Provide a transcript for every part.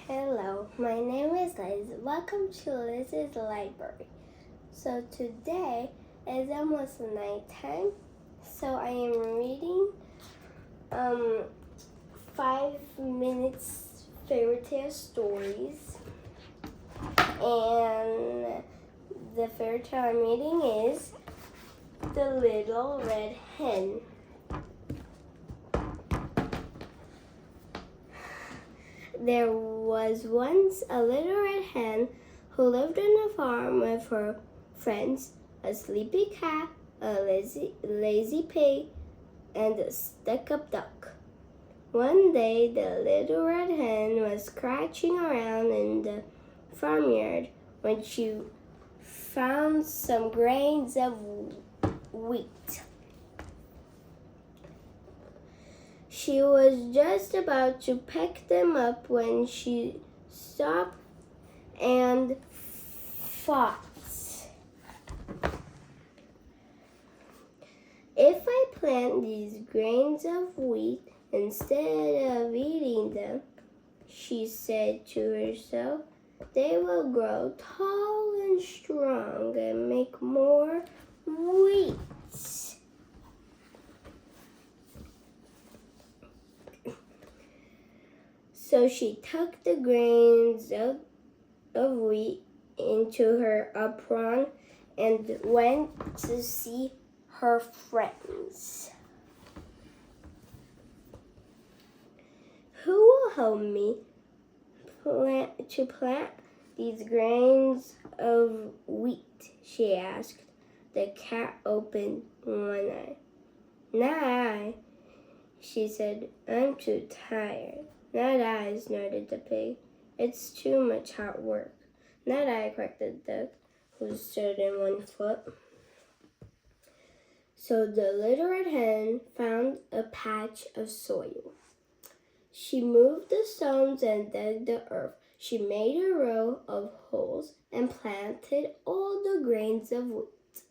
Hello, my name is Liz. Welcome to Liz's Library. So today is almost nighttime, so I am reading 5 minutes fairy tale stories. And the fairy tale I'm reading is The Little Red Hen. There was once a little red hen who lived on a farm with her friends, a sleepy cat, a lazy pig, and a stuck-up duck. One day, the little red hen was scratching around in the farmyard when she found some grains of wheat. She was just about to pick them up when she stopped and thought, if I plant these grains of wheat instead of eating them, she said to herself, they will grow tall and strong and make more wheat. So she tucked the grains of wheat into her apron and went to see her friends. Who will help me plant these grains of wheat? She asked. The cat opened one eye. Not I, she said. I'm too tired. Not I, snorted the pig. It's too much hard work. Not I, quacked the duck, who stood on one foot. So the little red hen found a patch of soil. She moved the stones and dug the earth. She made a row of holes and planted all the grains of wheat.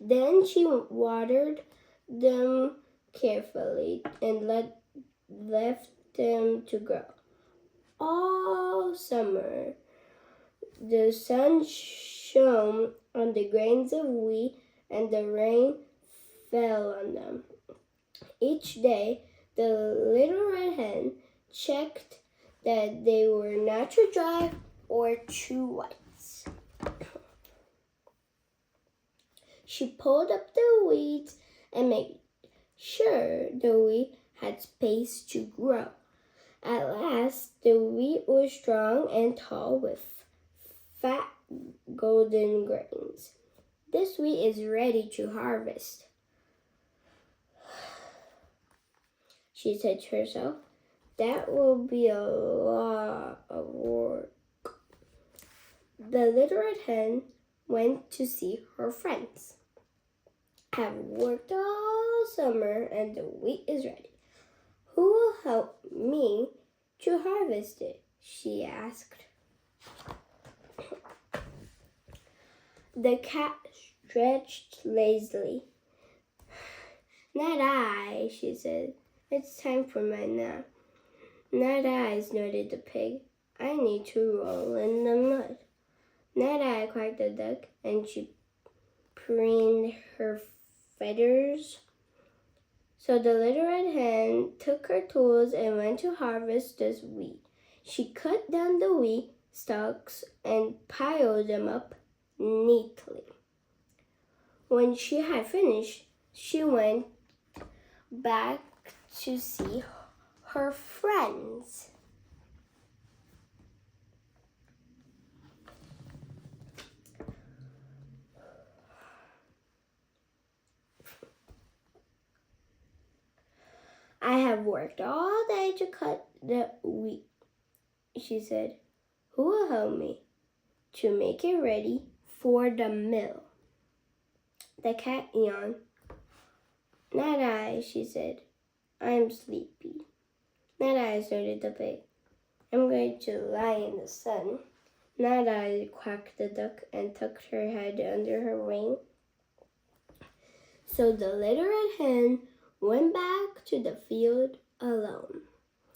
Then she watered them carefully and left them to grow. All summer, the sun shone on the grains of wheat and the rain fell on them. Each day, the little red hen checked that they were not too dry or too wet. She pulled up the weeds and made sure the wheat had space to grow. At last, the wheat was strong and tall with fat golden grains. This wheat is ready to harvest, she said to herself. That will be a lot of work. The little red hen went to see her friends. I've worked all summer and the wheat is ready. Who will help me to harvest it? She asked. The cat stretched lazily. Not I, she said. It's time for my nap. Not I, snorted the pig. I need to roll in the mud. Not I, quacked the duck, and she preened her feathers. So the little red hen took her tools and went to harvest this wheat. She cut down the wheat stalks and piled them up neatly. When she had finished, she went back to see her friends. I have worked all day to cut the wheat, she said. Who will help me to make it ready for the mill? The cat yawned. Not I, she said. I'm sleepy. Not I, snorted the pig. I'm going to lie in the sun. Not I, quacked the duck and tucked her head under her wing. So the little red hen went back to the field alone.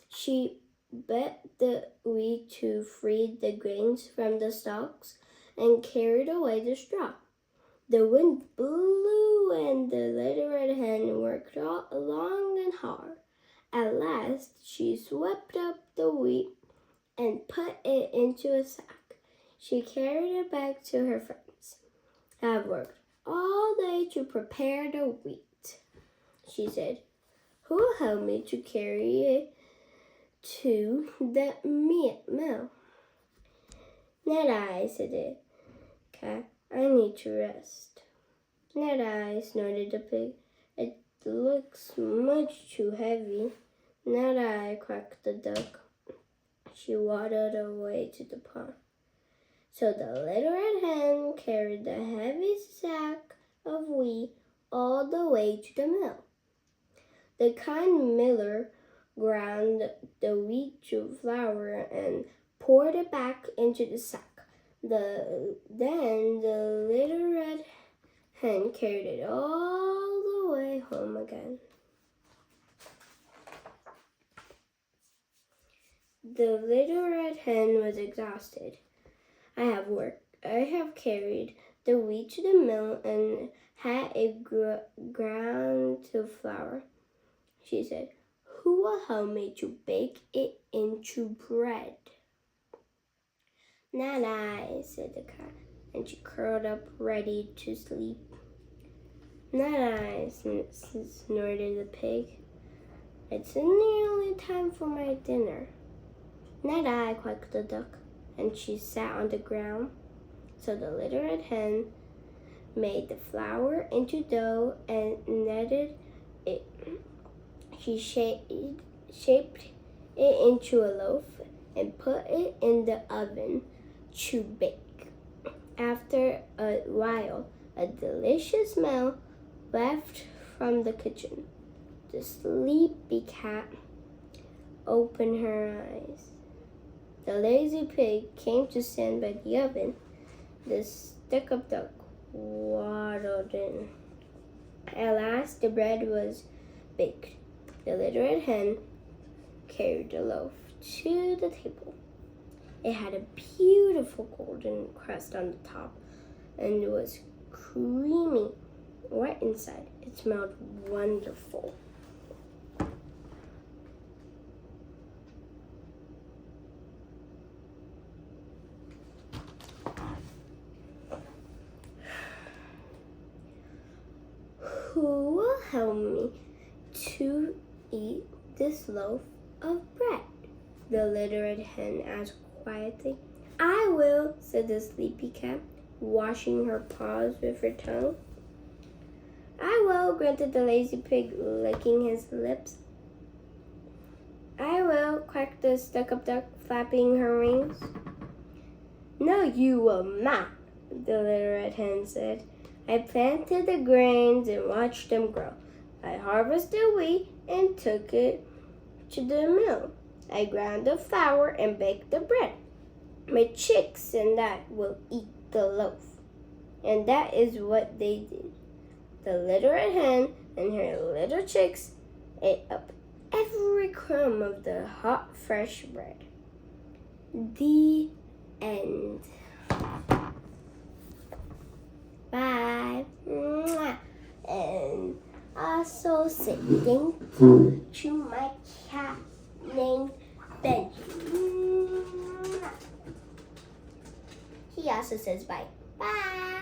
She bent the wheat to free the grains from the stalks and carried away the straw. The wind blew and the little red hen worked long and hard. At last, she swept up the wheat and put it into a sack. She carried it back to her friends. "I've worked all day to prepare the wheat," she said. "Who will help me to carry it to the mill?" "Not I," said the cat. "I need to rest." "Not I," snorted the pig. "It looks much too heavy." "Not I," quacked the duck. She waddled away to the pond. So the little red hen carried the heavy sack of wheat all the way to the mill. The kind miller ground the wheat to flour and poured it back into the sack. Then the little red hen carried it all the way home again. The little red hen was exhausted. I have carried the wheat to the mill and had it ground to flour," she said. "Who will help me to bake it into bread?" "Not I," said the cat, and she curled up ready to sleep. "Not I," snorted the pig. "It's nearly time for my dinner." "Not I," quacked the duck, and she sat on the ground. So the little red hen made the flour into dough and kneaded it. She shaped it into a loaf and put it in the oven to bake. After a while, a delicious smell wafted from the kitchen. The sleepy cat opened her eyes. The lazy pig came to stand by the oven. The stuck-up duck waddled in. At last, the bread was baked. The little red hen carried the loaf to the table. It had a beautiful golden crust on the top and it was creamy right inside. It smelled wonderful. "Who will help me to eat this loaf of bread?" the little red hen asked quietly. "I will," said the sleepy cat, washing her paws with her tongue. "I will," grunted the lazy pig, licking his lips. "I will," quacked the stuck-up duck, flapping her wings. "No, you will not," the little red hen said. "I planted the grains and watched them grow. I harvested wheat and took it to the mill. I ground the flour and baked the bread. My chicks and I will eat the loaf." And that is what they did. The little red hen and her little chicks ate up every crumb of the hot, fresh bread. The end. Bye. And also say thank you to my cat named Benji. He also says bye. Bye.